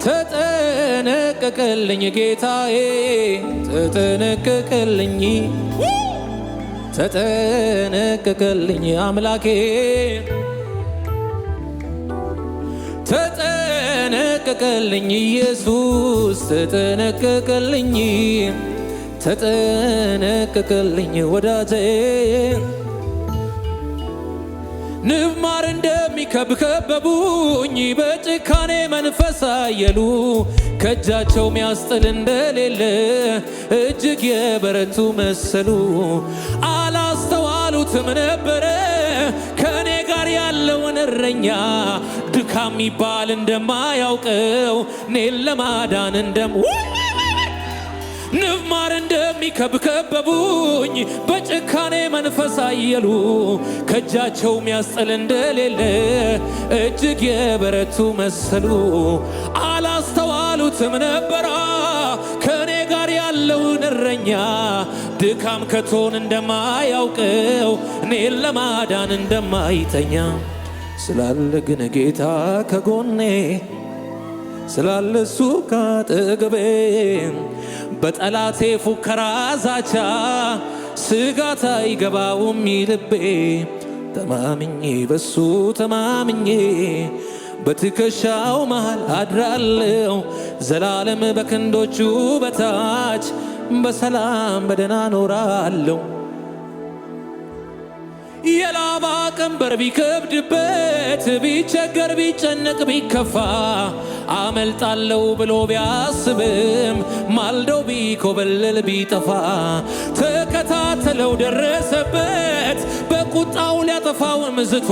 ተጠነቀቀልኝ ጌታዬ ተጠነቀቀልኝ ተጠነቀቀልኝ አምላኬ ተጠነቀቀልኝ ኢየሱስ ተጠነቀቀልኝ ተጠነቀቀልኝ ወዳጄ ንብ ማር እንደሚከበቡኝ በጭካኔ መንፈስ አየሉ ከእጃቸው ሚያስጥል እንደሌለ እጅግ የበረቱ መሰሉ አላስተዋሉትም ነበረ ከኔ ጋር ያለውን እረኛ ድካም ሚባል እንደማያውቀው እኔን ለማዳን ንብ ማር እንደሚከበቡኝ በጭካኔ መንፈስ አየሉ ከእጃቸው ሚያስጥል እንደሌለ እጅግ የበረቱ መሰሉ አላስተዋሉትም ነበራ ከኔ ጋር ያለውን እረኛ ድካም ከቶን እንደማያውቀው እኔን ለማዳን እንደማይተኛ ስላለ ግን ጌታ ከጎኔ ስላለ እሱ ካጠገቤ በጠላቴ ፉከራ ዛቻ ስጋት አይገባውም ልቤ ተማምኜ በሱ ተማምኜ በትከሻው መሃል አድራለሁ ዘላለም በክንዶቹ በታች በሰላም በደህና ኖራለሁ የላባ ቀንበር ቢከብድበት ቢቸገር ቢጨነቅ ቢከፋ አመልጣለሁ ብሎ ቢያስብም ማልደው ቢኮበልል ቢጠፋ ተከታተለው ደረሰበት በቁጣው ሊያጠፋውም ዝቶ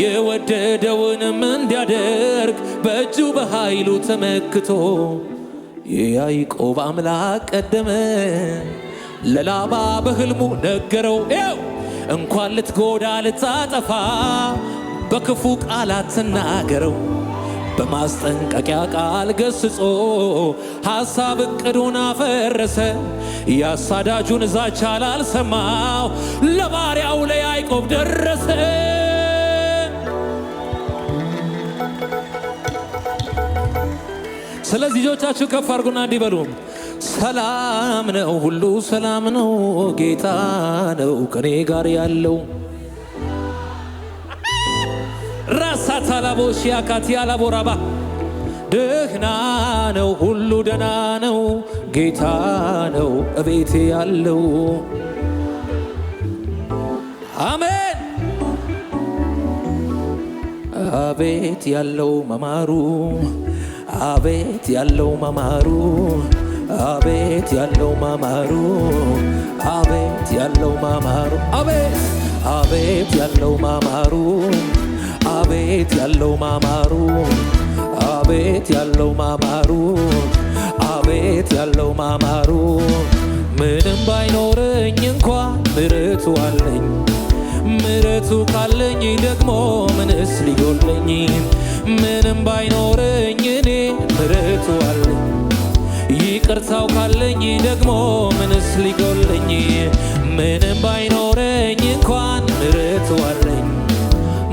የወደደውንም እንዲያደርግ በእጁ በኃይሉ ተመክቶ የያዕቆብ አምላክ ቀደመ ለላባ በሕልሙ ነገረው እንኳን ልትጎዳ ልታጠፋ በክፉ ቃላት ተናገረው በማስጠንቀቂያ ቃል ገስጾ ሐሳብ እቅዱን አፈረሰ ያሳዳጁን ዛቻ ላልሰማው ለባሪያው ለያዕቆብ ደረሰ ስለዚህ ልጆቻችሁ ከፍ አድርጉና እንዲበሉ ሰላም ነው ሁሉ ሰላም ነው ጌታ ነው ከኔ ጋር ያለው ራሳታ ላቦሽ ያካቲ ያላቦራባ ደህና ነው ሁሉ ደህና ነው ጌታ ነው እቤቴ ያለው አሜን አቤት ያለው መማሩ አቤት ያለው መማሩ አቤት ያለው ማማሩ አቤት ያለው ማማሩ አቤት አቤት ያለው ማማሩ አቤት ያለው ማማሩ አቤት ያለው ማማሩ አቤት ያለው ማማሩ ምንም ባይኖረኝ እንኳን ምሕረቱ አለኝ ምሕረቱ ካለኝ ደግሞ ምንስ ሊጎለኝ ምንም ባይኖረኝ እኔ ምሕረቱ አለኝ ይቅርታው ካለኝ ደግሞ ምንስ ሊጎለኝ ምንም ባይኖረኝ እንኳን ምሕረቱ አለኝ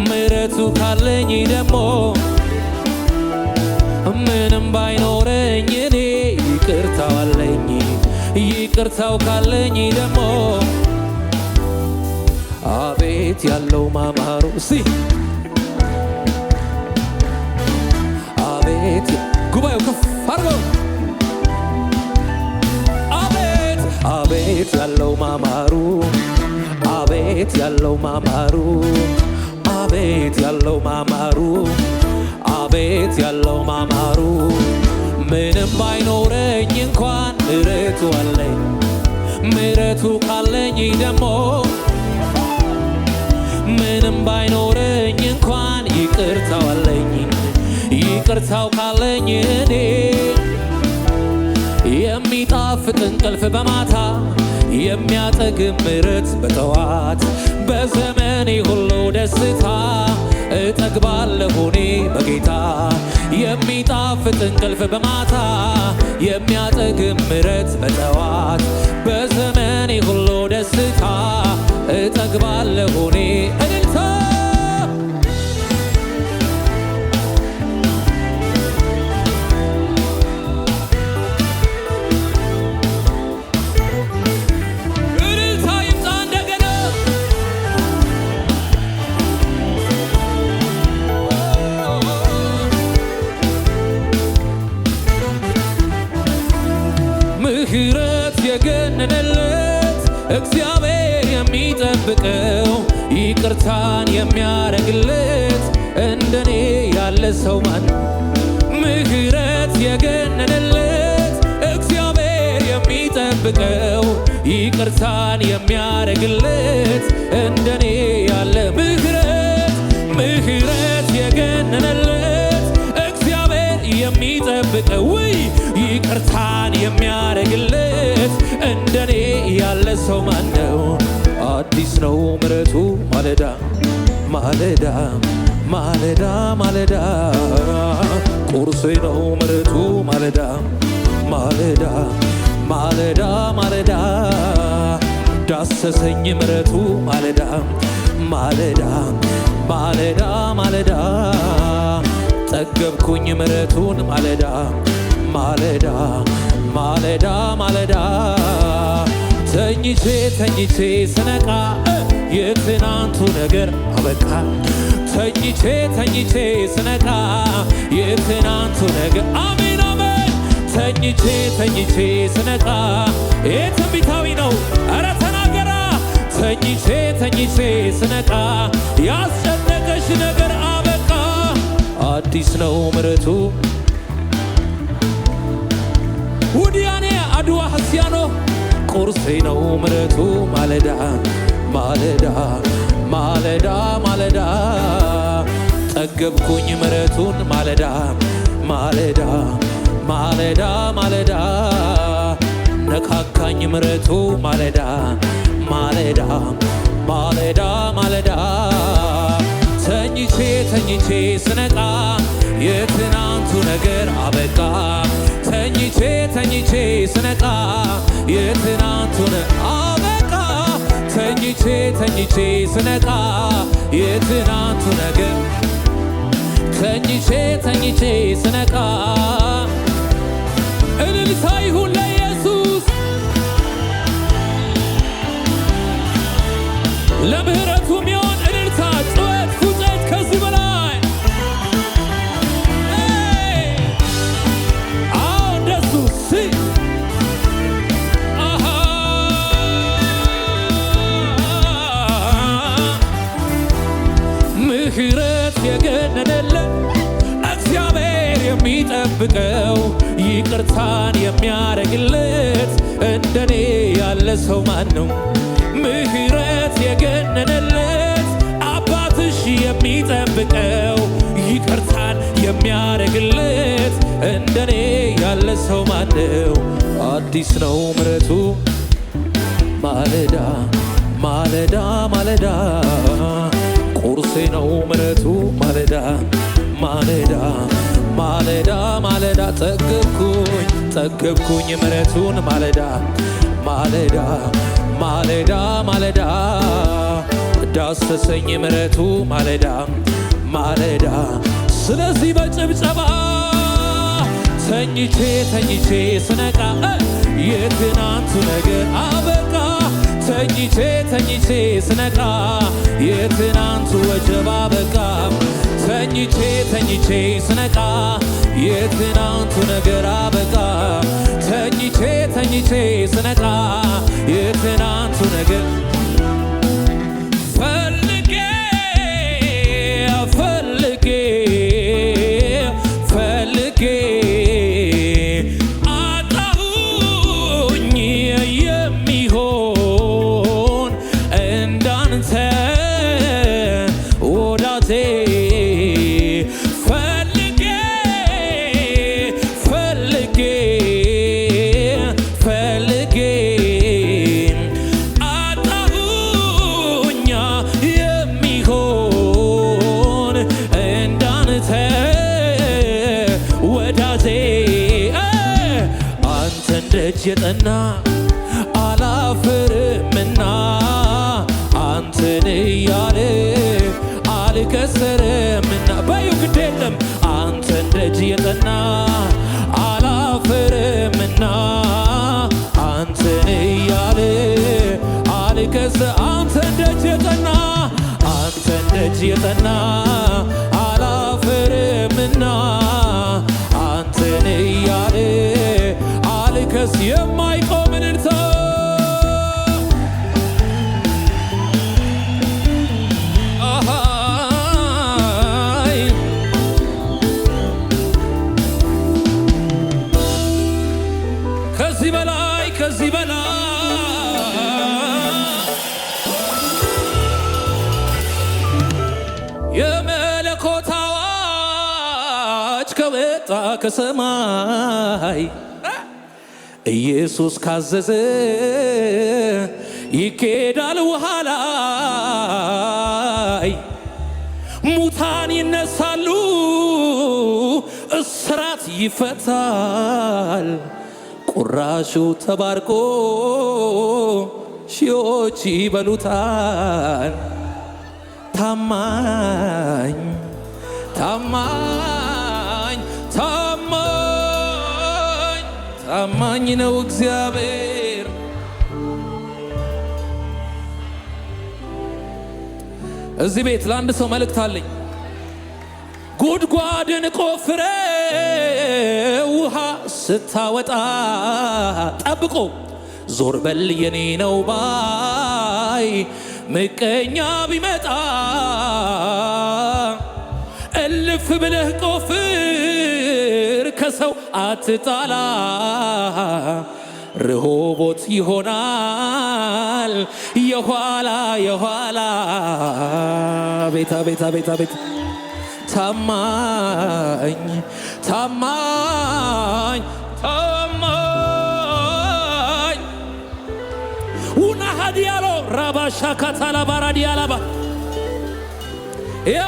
ምሕረቱ ካለኝ ደግሞ ምንም ባይኖረኝ እኔ ይቅርታው አለኝ ይቅርታው ካለኝ ደግሞ አቤት ያለው ማማሩ አቤት ጉባኤው ከፍ አድርጎ አቤት ያለው ማማሩ አቤት ያለው ማማሩ አቤት ያለው ማማሩ አቤት ያለው ማማሩ ምንም ባይኖረኝ እንኳን ምሕረቱ አለኝ ምሕረቱ ካለኝ ደግሞ ምንም ባይኖረኝ እንኳን ይቅርታው አለኝ ይቅርታው ካለኝ እኔ የሚጣፍጥ እንቅልፍ በማታ የሚያጠግብ ምሕረት በጠዋት በዘመኔ ሁሉ ደስታ እጠግባለሁ እኔ በጌታ የሚጣፍጥ እንቅልፍ በማታ የሚያጠግብ ምሕረት በጠዋት በዘመኔ ሁሉ ደስታ እጠግባለሁ እኔ እልልታ የገነነለት እግዚአብሔር የሚጠብቀው ይቅርታን የሚያረግለት እንደኔ ያለ ሰው ማን? ምህረት የገነነለት እግዚአብሔር የሚጠብቀው ይቅርታን የሚያረግለት እንደኔ ያለ ምህረት የገነነለት እግዚአብሔር የሚጠብቀው ይቅርታን የሚያረግለት እንደኔ ያለ ሰው ማን ነው? አዲስ ነው ምሕረቱ ማለዳ ማለዳ ማለዳ ማለዳ ቁርሴ ነው ምሕረቱ ማለዳ ማለዳ ማለዳ ማለዳ ዳሰሰኝ ምሕረቱ ማለዳ ማለዳ ማለዳ ማለዳ ጠገብኩኝ ምሕረቱን ማለዳ ማለዳ ማለዳ ማለዳ ተኝቼ ስነቃ የትናንቱ ነገር አበቃ። ተኝቼ ስነቃ የትናንቱ ነገር አሜን አሜን። ተኝቼ ስነቃ ትንቢታዊ ነው። ኧረ ተናገራ። ተኝቼ ስነቃ ያስጨነቀሽ ነገር አበቃ። አዲስ ነው ምሕረቱ ውዲያኔ አድዋ ሐስያኖ ቁርሴ ነው ምሕረቱ ማለዳ ማለዳ ማለዳ ማለዳ ጠገብኩኝ ምሕረቱን ማለዳ ማለዳ ማለዳ ማለዳ ነካካኝ ምሕረቱ ማለዳ ማለዳ ማለዳ ማለዳ ተኝቼ ስነቃ የትናንቱ ነገር አበቃ። ተኝቼ ስነቃ የትናንቱ አበቃ። ተኝቼ ስነቃ የትናንቱ ነገር ተኝቼ ስነቃ እልልታ ይሁን ለኢየሱስ ለምህረቱ ሚሆን እልልታ ጩኸት ፉጨት ከዚህ በላይ እንደሱ ምህረት የገነነለት እግዚአብሔር የሚጠብቀው ይቅርታን የሚያረግለት እንደኔ ያለ ሰው ማን ነው? ምህረት የገነነለት አባትሽ የሚጠብቀው ይቅርታን የሚያረግለት እንደኔ ያለ ሰው ማን ነው? አዲስ ነው ምሕረቱ ማለዳ ማለዳ ማለዳ ቁርሴ ነው ምሕረቱ ማለዳ ማለዳ ማለዳ ማለዳ ጠገብኩኝ ምሕረቱን ማለዳ ማለዳ ማለዳ ማለዳ ዳሰሰኝ ምሕረቱ ማለዳ ማለዳ ስለዚህ በጭብጨባ ተኝቼ ስነቃ የትናንቱ ነገር አበቃ። ተኝቼ ስነቃ የትናንቱ ወጀብ አበቃ። ተኝቼ ስነቃ የትናንቱ ነገር አበቃ። ተኝቼ ስነቃ የትናንቱ ነገር ፈልጌ አጣሁኝ የሚሆን እንዳንተ ወዳቴ ደጅ የጠና አላፍርምና አንተን እያለ አልከሰርምና በዩ ግድ የለም አንተን ደጅ የጠና አላፍርምና አንተን እያለ አንተን ደጅ የጠና አላፍርምና አንተን እያለ የማይቆም እልልታ መጣ ከሰማይ ኢየሱስ ካዘዘ ይኬዳል ውሃ ላይ ሙታን ይነሳሉ እስራት ይፈታል ቁራሹ ተባርኮ ሺዎች ይበሉታል ታማኝ ታማኝ ታማኝ ታማኝ ነው እግዚአብሔር። እዚህ ቤት ለአንድ ሰው መልእክት አለኝ። ጉድጓድን ቆፍረ ውሃ ስታወጣ ጠብቆ ዞር በል የኔ ነው ባይ ምቀኛ ቢመጣ እልፍ ብለህ ቆፍር ከሰው አትጣላ ርሆቦት ይሆናል የኋላ የኋላ ቤታ ቤታ ቤታ ቤት ታማኝ ታማኝ ታማኝ ውና ሀዲያሎ ራባሻ ካታላ ባራዲያላባ ያው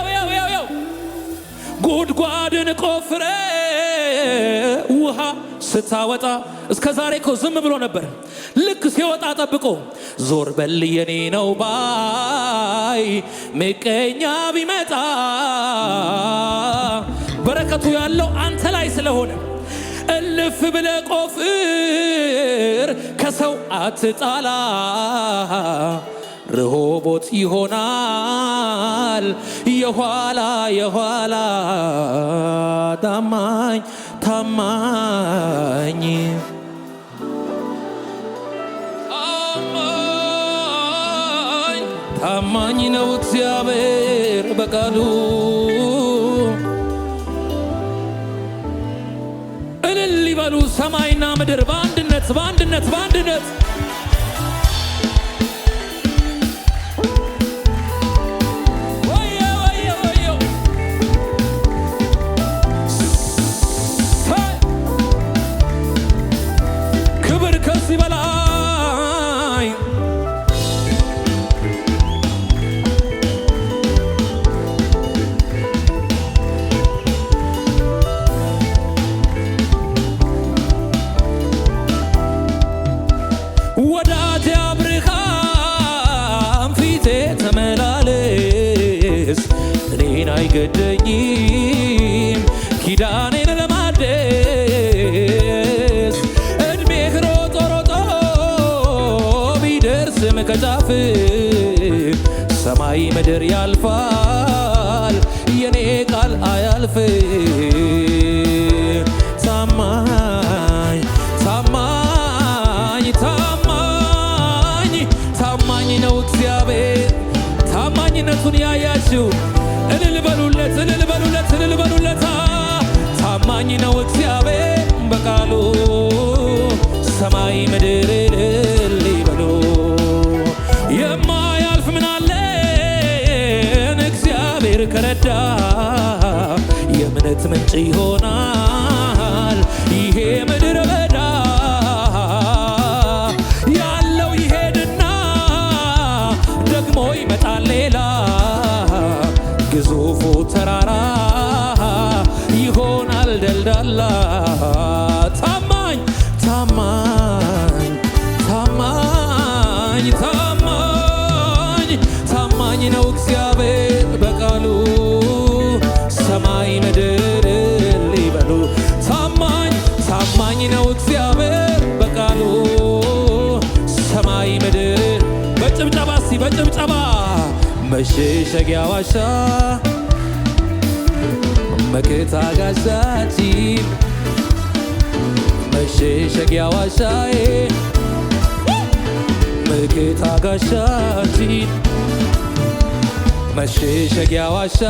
ጉድጓድን ቆፍረ ውሃ ስታወጣ እስከ ዛሬ እኮ ዝም ብሎ ነበር። ልክ ሲወጣ ጠብቆ ዞር በል የኔ ነው ባይ ምቀኛ ቢመጣ በረከቱ ያለው አንተ ላይ ስለሆነ እልፍ ብለ ቆፍር ከሰው አትጣላ ርሆቦት ይሆናል የኋላ የኋላ ታማኝ ታማኝ ታማኝ ነው እግዚአብሔር በቃሉ እልል ይበሉ ሰማይና ምድር በአንድነት በአንድነት በአንድነት ከዚህ በላይ ወዳጄ አብርሃም ፊቴ ተመላለስ እኔን አይገደኝም ኪዳኔን ለማደስ ከጫፍ ሰማይ ምድር ያልፋል የኔ ቃል አያልፍ ታማኝ ታማኝ ታማኝ ታማኝ ነው እግዚአብሔር። ታማኝነቱን ያያችሁ እልል በሉለት እልል በሉለት እልል በሉለት። ታማኝ ነው እግዚአብሔር በቃሉ ሰማይ ምድር እልል ይበሉ። የማያልፍ ምናለን እግዚአብሔር ከረዳ የእምነት ምንጭ ይሆናል ይሄ ምድረ በዳ። ያለው ይሄድና ደግሞ ይመጣል ሌላ ግዙፉ ተራራ ይሆናል ደልዳላ። ታማኝ ታማኝ ታማኝ ታማኝ ታማኝ ነው እግዚአብሔር በቃሉ ሰማይ ምድር ሊበሉ። ታማኝ ታማኝ ነው እግዚአብሔር በቃሉ ሰማይ ምድር። በጭብጨባ እስቲ በጭብጨባ መሸሸጊያ ዋሻ መከታ ጋሻችን መሸሸጊያ ዋሻዬ መከታ ጋሻችን መሸሸጊያ ዋሻ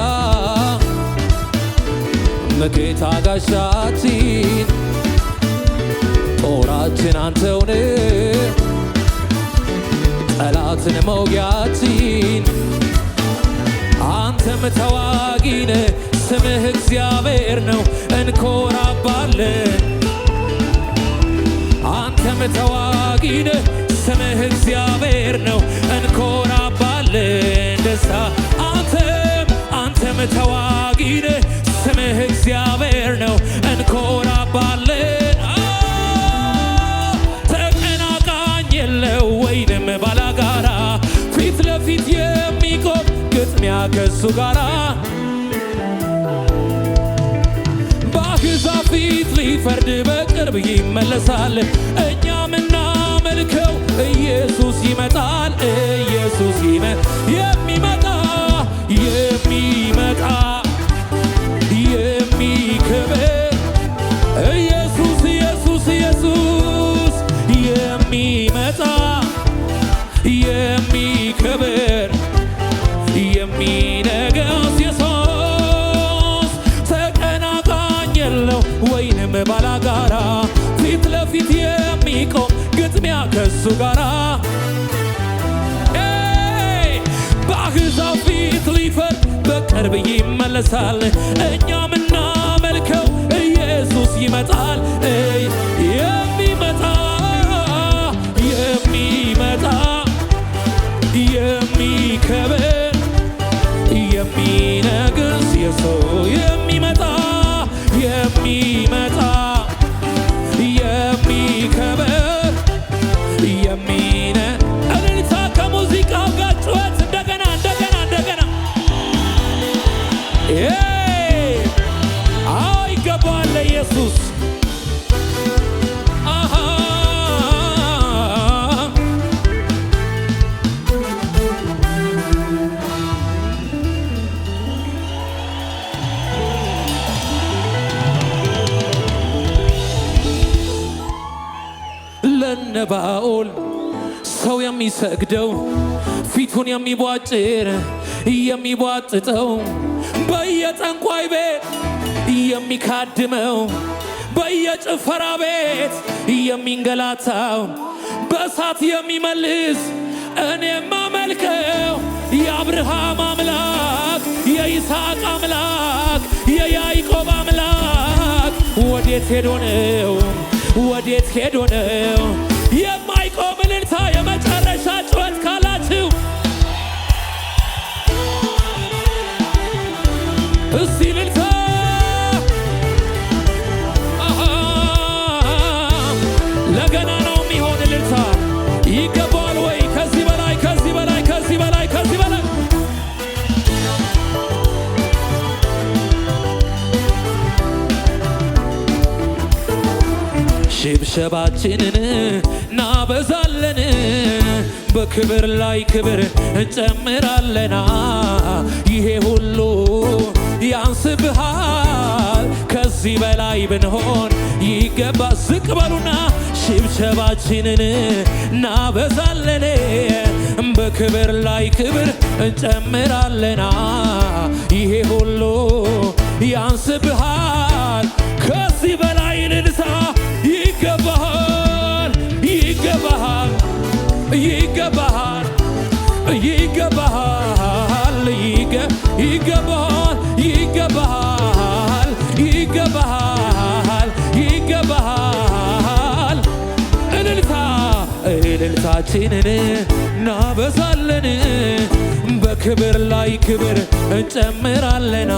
መከታ ጋሻችን ጦራችን አንተውነ ጠላትን መውጊያችን አንተም ተዋጊነ ስምህ እግዚአብሔር ነው እንኮራባለን። አንተም ተዋጊ ነህ ስምህ እግዚአብሔር ነው እንኮራባለን ደስታ አንተም ተዋጊ ነህ ስምህ እግዚአብሔር ነው እንኮራባለን። ተቀናቃኝ የለው ወይንም ባላጋራ ፊት ለፊት የሚቆም ግጥሚያ ከሱ ጋራ በአሕዛብ ፊት ሊፈርድ በቅርብ ይመለሳል። እኛ ምናመልከው ኢየሱስ ይመጣል። ኢየሱስ የሚመጣ የሚከብር ኢየሱስ የሚመጣ የሚከብር የሚነግስ ኢየሱስ ተቀናቃኝ የለው ወይንም ባላጋራ ፊት ለፊት የሚቆም ግጥሚያ ከሱ ጋራ በአሕዛብ ፊት ሊፈርድ በቅርብ ይመለሳል። እኛ ምናመልከው ኢየሱስ ይመጣል። የሚመጣ የሚከብር የሚነግስ ኢየሱስ የሚመጣ የሚከብር እልልታ ከሙዚቃው ጋር ጩኸት እንደገና ይገባዋል ለኢየሱስ ለነባኦል ሰው የሚሰግደው ፊቱን የሚቧጭር የሚቧጥጠው በየጠንቋይ ቤት የሚካድመው በየጭፈራ ቤት የሚንገላታው በእሳት የሚመልስ እኔ የማመልከው የአብርሃም አምላክ የይስሐቅ አምላክ የያዕቆብ አምላክ ወዴት ሄዶ ነው? የማይቆም እልልታ የመጨረሻ ጩኸት ካላችሁ እስቲ እልልታ ለገና ነው የሚሆን እልልታ ይገባዋል ወይ? ከዚህ በላይ ሽብሸባችንን እናበዛለን በክብር ላይ ክብር እንጨምራለና ይሄ ሁሉ ያንስብሃል ከዚህ በላይ ብንሆን ይገባ። ዝቅ በሉና ሽብሸባችንን እናበዛለን በክብር ላይ ክብር እንጨምራለና ይሄ ሁሉ ያንስብሃል ከዚህ በላይ ልልታ ይገባሃል እልልታችንን እናበዛለን በክብር ላይ ክብር እንጨምራለና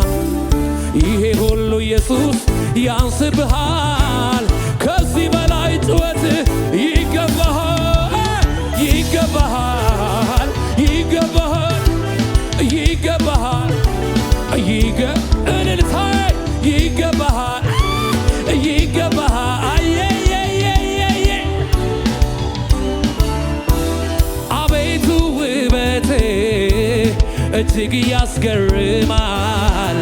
ይሄ ሁሉ ኢየሱስ ያንስብሃል ከዚህ በላይ ጩኸት ይገባሃል እልልታ ይገባሃል አቤቱ ውበቴ እጅግ ያስገርማል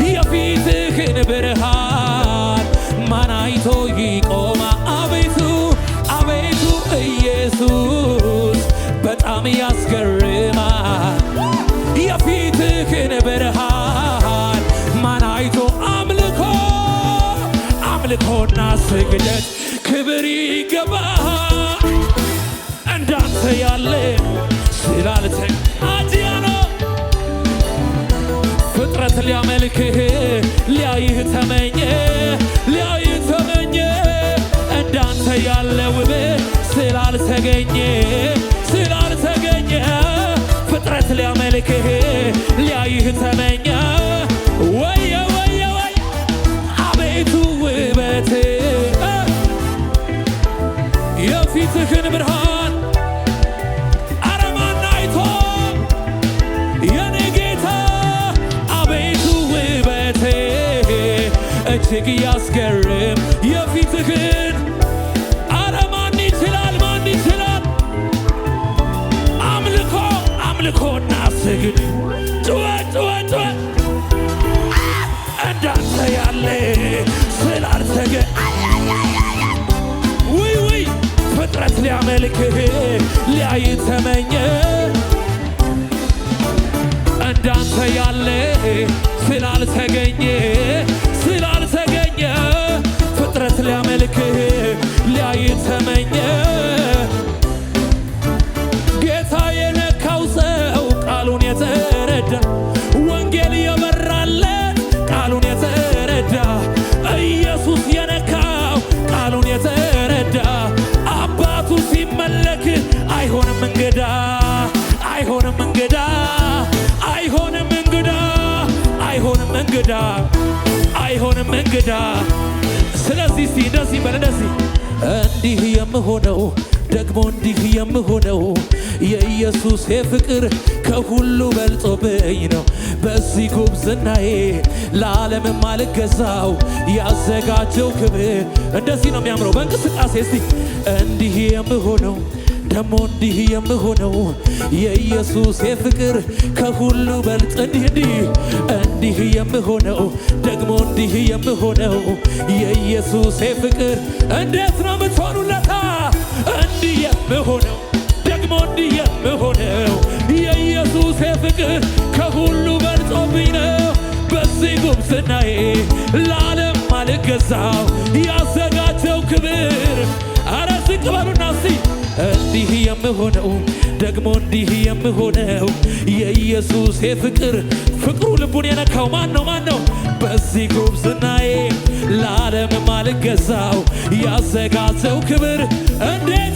የፊትህን ብርሃን ማን አይቶ ይቆማል? አቤቱ ኢየሱስ በጣም ያስገርማል የፊትህን ብርሃን ማን አይቶ አምልኮና ስግደት ክብር ይገባሃል እንዳንተ ያለ ስላልተገኘ ፍጥረት ሊያመልክህ ሊያይህ ተመኘ ሊያይ ተመኘ እንዳንተ ያለ ውብ ስላልተገኘ ፍጥረት ሊያመልክህ ሊያይህ ተመኘ ወየ ወየ ወየ አቤቱ ውበት የፊትህን ብርሃን አረማና አይቶ የኔ ጌታ አቤቱ ውበት እጅግ ያስገርም የፊትህን አረማን ይችላል ማን ይችላል አምልኮና ስግድ ጩኸት እንዳንተ ያለ ስላልተገ ውይ ፍጥረት ሊያመልክህ ሊያይ ተመኘ እንዳንተ ያለ ስላልተገኘ ፍጥረት ሊያመልክህ ሊያይ ተመኘ ጌታ የነካው ሰው ቃሉን የተረዳ ወንጌል የበራለት ቃሉን የተረዳ ኢየሱስ የነካው ቃሉን የተረዳ አባቱ ሲመለክ አይሆንም እንግዳ አይሆንም እንግዳ አይሆንም እንግዳ አይሆንም እንግዳ አይሆንም እንግዳ ስለዚህ እስቲ እንደዚህ በል እንደዚህ እንዲህ የምሆነው ደግሞ እንዲህ የምሆነው የኢየሱስ ፍቅር ከሁሉ በልጦብኝ ነው በዚህ ጉብዝናዬ ለዓለምም አልገዛው ያዘጋጀው ክብር እንደዚህ ነው የሚያምረው በእንቅስቃሴ እስቲ እንዲህ የምሆነው ደግሞ እንዲህ የምሆነው የኢየሱስ ፍቅር ከሁሉ በልጥ እንዲህ የምሆነው ደግሞ እንዲህ የምሆነው የኢየሱስ ፍቅር እንዴት ነው የምትሆኑለታ እንዲህ የምሆነው ደግሞ እንዲህ የምሆነው የኢየሱስ ፍቅር ከሁሉ በልጦብኝ ነው በዚህ ጉብዝናዬ ለዓለም አልገዛው ያዘጋጀው ክብር አረ ዝቅ በሉና እስቲ እንዲህ የምሆነው ደግሞ እንዲህ የምሆነው የኢየሱስ ፍቅሩ ልቡን የነካው ማን ነው በዚህ ጉብዝናዬ ለዓለም አልገዛው ያዘጋጀው ክብር እንዴት